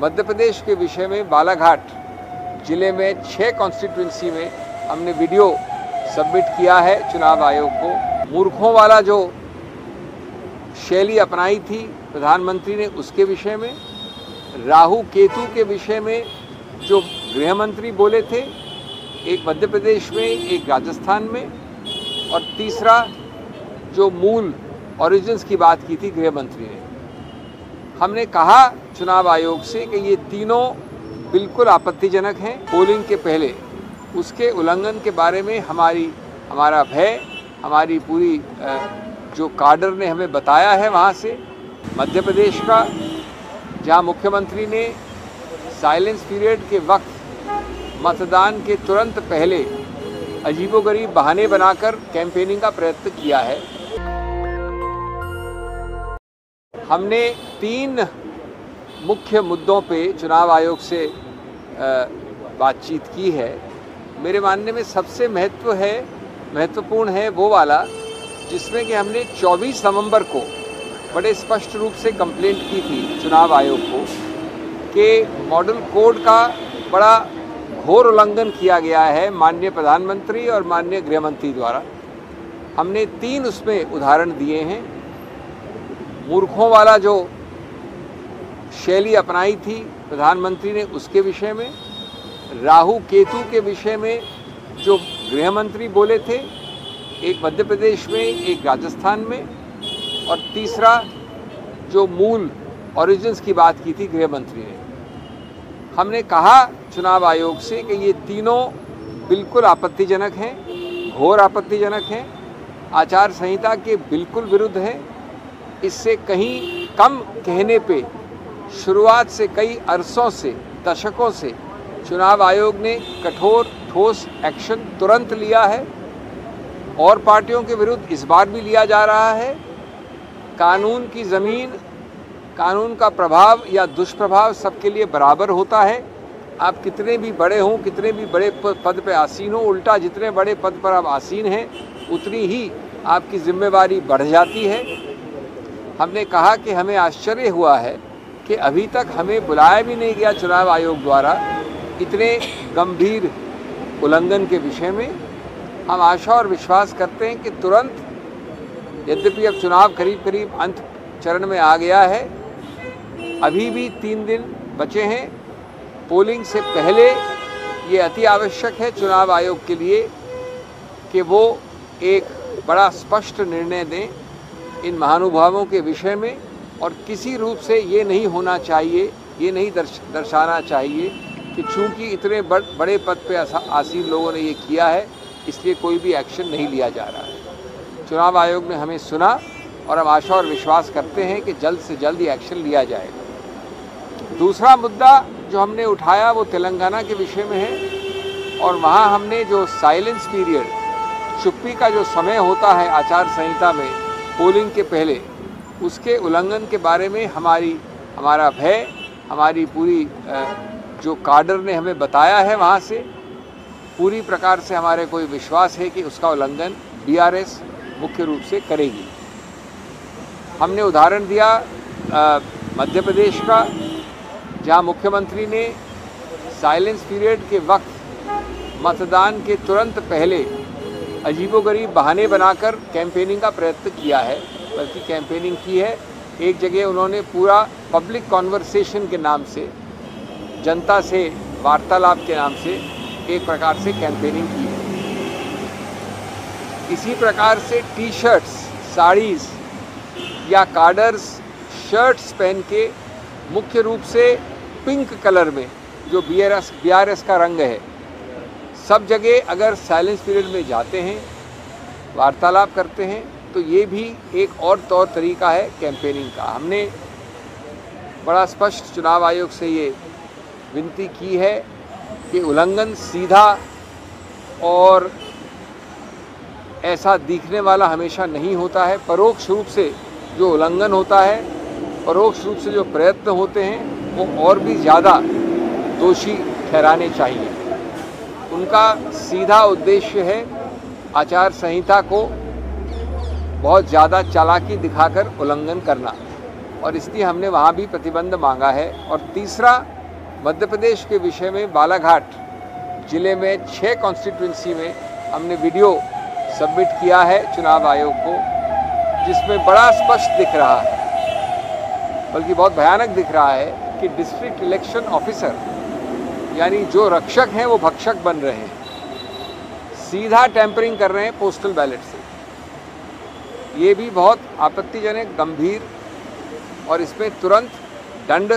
मध्य प्रदेश के विषय में बालाघाट जिले में 6 कॉन्स्टिट्यूंसी में हमने वीडियो सबमिट किया है चुनाव आयोग को। मूर्खों वाला जो शैली अपनाई थी प्रधानमंत्री ने, उसके विषय में, राहु केतु के विषय में जो गृह मंत्री बोले थे, एक मध्य प्रदेश में, एक राजस्थान में, और तीसरा जो मूल ओरिजिन्स की बात की थी गृह मंत्री ने। हमने कहा चुनाव आयोग से कि ये तीनों बिल्कुल आपत्तिजनक हैं। पोलिंग के पहले उसके उल्लंघन के बारे में हमारा भय, हमारी पूरी जो काडर ने हमें बताया है वहाँ से, मध्य प्रदेश का, जहाँ मुख्यमंत्री ने साइलेंस पीरियड के वक्त मतदान के तुरंत पहले अजीबोगरीब बहाने बनाकर कैंपेनिंग का प्रयत्न किया है। हमने 3 मुख्य मुद्दों पे चुनाव आयोग से बातचीत की है। मेरे मानने में सबसे महत्वपूर्ण है वो वाला जिसमें कि हमने 24 नवंबर को बड़े स्पष्ट रूप से कंप्लेंट की थी चुनाव आयोग को कि मॉडल कोड का बड़ा घोर उल्लंघन किया गया है माननीय प्रधानमंत्री और माननीय गृह मंत्री द्वारा। हमने 3 उसमें उदाहरण दिए हैं। मूर्खों वाला जो शैली अपनाई थी प्रधानमंत्री ने, उसके विषय में, राहु केतु के विषय में जो गृह मंत्री बोले थे, एक मध्य प्रदेश में, एक राजस्थान में, और तीसरा जो मूल ओरिजिन्स की बात की थी गृह मंत्री ने। हमने कहा चुनाव आयोग से कि ये तीनों बिल्कुल आपत्तिजनक हैं, घोर आपत्तिजनक हैं, आचार संहिता के बिल्कुल विरुद्ध हैं। इससे कहीं कम कहने पे शुरुआत से कई अरसों से, दशकों से चुनाव आयोग ने कठोर ठोस एक्शन तुरंत लिया है और पार्टियों के विरुद्ध इस बार भी लिया जा रहा है। कानून की ज़मीन, कानून का प्रभाव या दुष्प्रभाव सबके लिए बराबर होता है। आप कितने भी बड़े हों, कितने भी बड़े पद पर आसीन हों, उल्टा जितने बड़े पद पर आप आसीन हैं उतनी ही आपकी जिम्मेवारी बढ़ जाती है। हमने कहा कि हमें आश्चर्य हुआ है कि अभी तक हमें बुलाया भी नहीं गया चुनाव आयोग द्वारा इतने गंभीर उल्लंघन के विषय में। हम आशा और विश्वास करते हैं कि तुरंत, यद्यपि अब चुनाव करीब अंत चरण में आ गया है, अभी भी 3 दिन बचे हैं पोलिंग से पहले, ये अति आवश्यक है चुनाव आयोग के लिए कि वो एक बड़ा स्पष्ट निर्णय दें इन महानुभावों के विषय में। और किसी रूप से ये नहीं होना चाहिए, ये नहीं दर्शाना चाहिए कि चूंकि इतने बड़े पद पे आसीन लोगों ने ये किया है इसलिए कोई भी एक्शन नहीं लिया जा रहा है। चुनाव आयोग ने हमें सुना और हम आशा और विश्वास करते हैं कि जल्द से जल्द ये एक्शन लिया जाएगा। दूसरा मुद्दा जो हमने उठाया वो तेलंगाना के विषय में है और वहाँ हमने जो साइलेंस पीरियड, चुप्पी का जो समय होता है आचार संहिता में पोलिंग के पहले, उसके उल्लंघन के बारे में हमारा भय, हमारी पूरी जो काडर ने हमें बताया है वहाँ से, पूरी प्रकार से हमारे को विश्वास है कि उसका उल्लंघन बीआरएस मुख्य रूप से करेगी। हमने उदाहरण दिया मध्य प्रदेश का, जहाँ मुख्यमंत्री ने साइलेंस पीरियड के वक्त मतदान के तुरंत पहले अजीबोगरीब बहाने बनाकर कैंपेनिंग का प्रयत्न किया है, बल्कि कैंपेनिंग की है। एक जगह उन्होंने पूरा पब्लिक कॉन्वर्सेशन के नाम से, जनता से वार्तालाप के नाम से एक प्रकार से कैंपेनिंग की है। इसी प्रकार से टी शर्ट्स, साड़ीज़ या कार्डर्स शर्ट्स पहन के, मुख्य रूप से पिंक कलर में जो बीआरएस का रंग है, सब जगह अगर साइलेंस पीरियड में जाते हैं, वार्तालाप करते हैं, तो ये भी एक और तौर तरीका है कैंपेनिंग का। हमने बड़ा स्पष्ट चुनाव आयोग से ये विनती की है कि उल्लंघन सीधा और ऐसा दिखने वाला हमेशा नहीं होता है। परोक्ष रूप से जो उल्लंघन होता है, परोक्ष रूप से जो प्रयत्न होते हैं, वो और भी ज़्यादा दोषी ठहराने चाहिए। उनका सीधा उद्देश्य है आचार संहिता को बहुत ज़्यादा चालाकी दिखाकर उल्लंघन करना। और इसलिए हमने वहाँ भी प्रतिबंध मांगा है। और तीसरा, मध्य प्रदेश के विषय में बालाघाट जिले में 6 कॉन्स्टिट्यूंसी में हमने वीडियो सबमिट किया है चुनाव आयोग को, जिसमें बड़ा स्पष्ट दिख रहा है, बल्कि बहुत भयानक दिख रहा है कि डिस्ट्रिक्ट इलेक्शन ऑफिसर यानी जो रक्षक हैं वो भक्षक बन रहे हैं, सीधा टैंपरिंग कर रहे हैं पोस्टल बैलेट से। ये भी बहुत आपत्तिजनक, गंभीर, और इसमें तुरंत दंड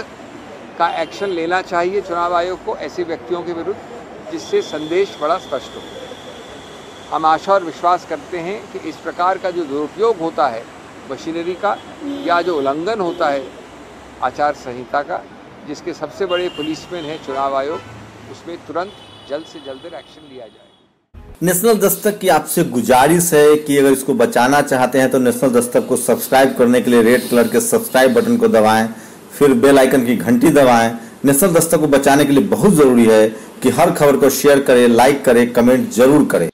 का एक्शन लेना चाहिए चुनाव आयोग को ऐसे व्यक्तियों के विरुद्ध, जिससे संदेश बड़ा स्पष्ट हो। हम आशा और विश्वास करते हैं कि इस प्रकार का जो दुरुपयोग होता है मशीनरी का, या जो उल्लंघन होता है आचार संहिता का, जिसके सबसे बड़े पुलिसमैन हैं चुनाव आयोग, उसमें तुरंत जल्द से जल्द एक्शन लिया जाए। नेशनल दस्तक की आपसे गुजारिश है कि अगर इसको बचाना चाहते हैं तो नेशनल दस्तक को सब्सक्राइब करने के लिए रेड कलर के सब्सक्राइब बटन को दबाएं, फिर बेल आइकन की घंटी दबाएं। नेशनल दस्तक को बचाने के लिए बहुत जरूरी है कि हर खबर को शेयर करें, लाइक करें, कमेंट जरूर करें।